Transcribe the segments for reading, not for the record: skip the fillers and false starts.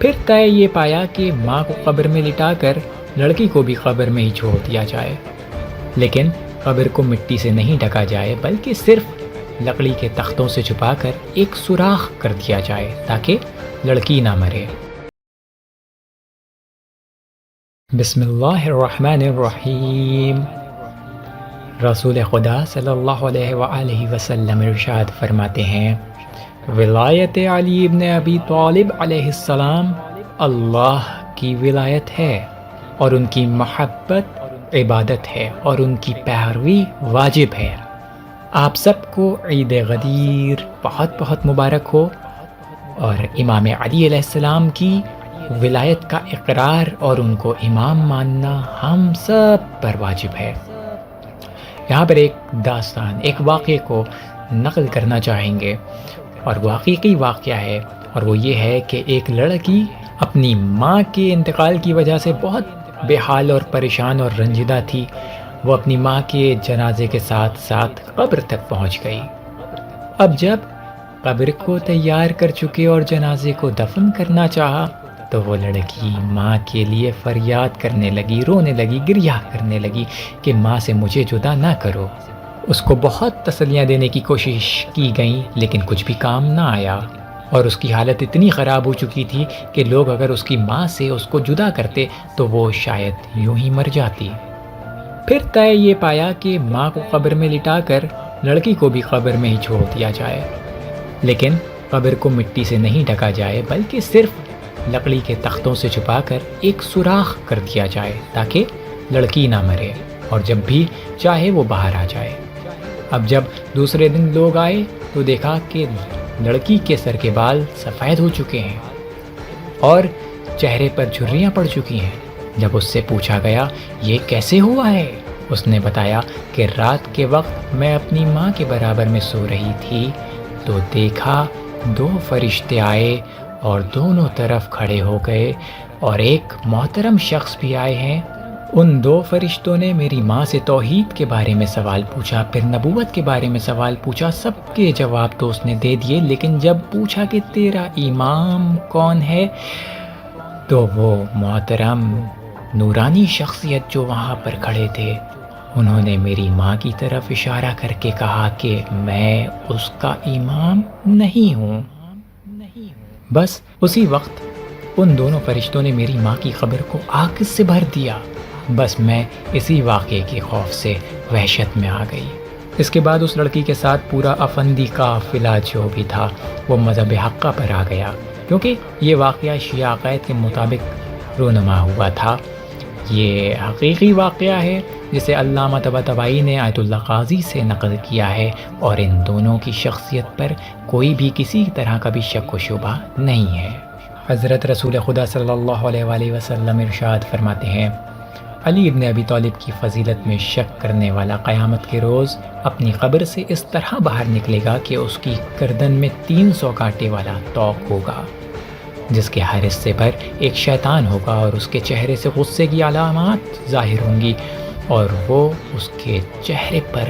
پھر طے یہ پایا کہ ماں کو قبر میں لٹا کر لڑکی کو بھی قبر میں ہی چھوڑ دیا جائے، لیکن قبر کو مٹی سے نہیں ڈھکا جائے بلکہ صرف لکڑی کے تختوں سے چھپا کر ایک سوراخ کر دیا جائے تاکہ لڑکی نہ مرے۔ بسم اللہ الرحمن الرحیم۔ رسول خدا صلی اللہ علیہ وآلہ وسلم ارشاد فرماتے ہیں، ولایت علی ابن ابی طالب علیہ السلام اللہ کی ولایت ہے اور ان کی محبت عبادت ہے اور ان کی پیروی واجب ہے۔ آپ سب کو عید غدیر بہت بہت مبارک ہو، اور امام علی علیہ السلام کی ولایت کا اقرار اور ان کو امام ماننا ہم سب پر واجب ہے۔ یہاں پر ایک داستان، ایک واقعے کو نقل کرنا چاہیں گے، اور واقعی واقعہ ہے، اور وہ یہ ہے کہ ایک لڑکی اپنی ماں کے انتقال کی وجہ سے بہت بے حال اور پریشان اور رنجیدہ تھی۔ وہ اپنی ماں کے جنازے کے ساتھ ساتھ قبر تک پہنچ گئی۔ اب جب قبر کو تیار کر چکے اور جنازے کو دفن کرنا چاہا تو وہ لڑکی ماں کے لیے فریاد کرنے لگی، رونے لگی، گریہ کرنے لگی کہ ماں سے مجھے جدا نہ کرو۔ اس کو بہت تسلیاں دینے کی کوشش کی گئیں لیکن کچھ بھی کام نہ آیا، اور اس کی حالت اتنی خراب ہو چکی تھی کہ لوگ اگر اس کی ماں سے اس کو جدا کرتے تو وہ شاید یوں ہی مر جاتی۔ پھر طے یہ پایا کہ ماں کو قبر میں لٹا کر لڑکی کو بھی قبر میں ہی چھوڑ دیا جائے، لیکن قبر کو مٹی سے نہیں ڈھکا جائے بلکہ صرف لکڑی کے تختوں سے چھپا کر ایک سوراخ کر دیا جائے تاکہ لڑکی نہ مرے اور جب بھی چاہے وہ باہر آ جائے۔ اب جب دوسرے دن لوگ آئے تو دیکھا کہ لڑکی کے سر کے بال سفید ہو چکے ہیں اور چہرے پر جھریاں پڑ چکی ہیں۔ جب اس سے پوچھا گیا یہ کیسے ہوا ہے، اس نے بتایا کہ رات کے وقت میں اپنی ماں کے برابر میں سو رہی تھی تو دیکھا دو فرشتے آئے اور دونوں طرف کھڑے ہو گئے، اور ایک محترم شخص بھی آئے ہیں۔ ان دو فرشتوں نے میری ماں سے توحید کے بارے میں سوال پوچھا، پھر نبوت کے بارے میں سوال پوچھا۔ سب کے جواب تو اس نے دے دیے، لیکن جب پوچھا کہ تیرا امام کون ہے تو وہ محترم نورانی شخصیت جو وہاں پر کھڑے تھے انہوں نے میری ماں کی طرف اشارہ کر کے کہا کہ میں اس کا امام نہیں ہوں۔ بس اسی وقت ان دونوں فرشتوں نے میری ماں کی قبر کو آگ سے بھر دیا۔ بس میں اسی واقعے کے خوف سے وحشت میں آ گئی۔ اس کے بعد اس لڑکی کے ساتھ پورا افندی قافلہ جو بھی تھا وہ مذہب حقہ پر آ گیا، کیونکہ یہ واقعہ شیعہ عقائد کے مطابق رونما ہوا تھا۔ یہ حقیقی واقعہ ہے جسے علامہ طباطبائی نے آیت اللہ قاضی سے نقل کیا ہے، اور ان دونوں کی شخصیت پر کوئی بھی کسی طرح کا بھی شک و شبہ نہیں ہے۔ حضرت رسول خدا صلی اللہ علیہ وآلہ وسلم ارشاد فرماتے ہیں، علی ابن ابی طالب کی فضیلت میں شک کرنے والا قیامت کے روز اپنی قبر سے اس طرح باہر نکلے گا کہ اس کی گردن میں 300 کانٹے والا طوق ہوگا، جس کے ہر حصے پر ایک شیطان ہوگا، اور اس کے چہرے سے غصے کی علامات ظاہر ہوں گی، اور وہ اس کے چہرے پر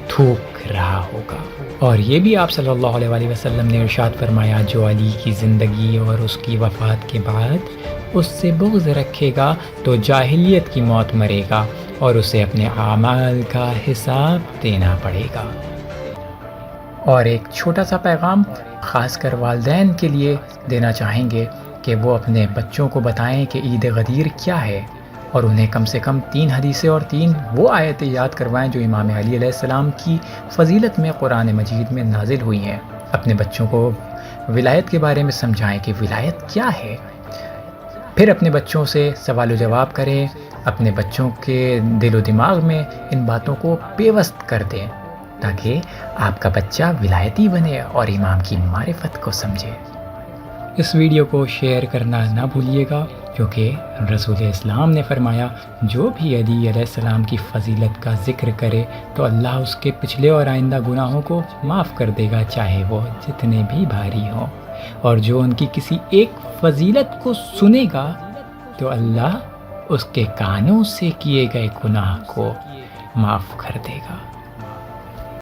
تھوک رہا ہوگا۔ اور یہ بھی آپ صلی اللہ علیہ وآلہ وسلم نے ارشاد فرمایا، جو علی کی زندگی اور اس کی وفات کے بعد اس سے بغض رکھے گا تو جاہلیت کی موت مرے گا، اور اسے اپنے اعمال کا حساب دینا پڑے گا۔ اور ایک چھوٹا سا پیغام خاص کر والدین کے لیے دینا چاہیں گے کہ وہ اپنے بچوں کو بتائیں کہ عید غدیر کیا ہے، اور انہیں کم سے کم 3 حدیثیں اور 3 وہ آیتیں یاد کروائیں جو امام علی علیہ السلام کی فضیلت میں قرآن مجید میں نازل ہوئی ہیں۔ اپنے بچوں کو ولایت کے بارے میں سمجھائیں کہ ولایت کیا ہے، پھر اپنے بچوں سے سوال و جواب کریں، اپنے بچوں کے دل و دماغ میں ان باتوں کو پیوست کر دیں تاکہ آپ کا بچہ ولایتی بنے اور امام کی معرفت کو سمجھے۔ اس ویڈیو کو شیئر کرنا نہ بھولیے گا، کیونکہ رسول اسلام نے فرمایا جو بھی علی علیہ السلام کی فضیلت کا ذکر کرے تو اللہ اس کے پچھلے اور آئندہ گناہوں کو معاف کر دے گا، چاہے وہ جتنے بھی بھاری ہوں، اور جو ان کی کسی ایک فضیلت کو سنے گا تو اللہ اس کے کانوں سے کیے گئے گناہ کو معاف کر دے گا۔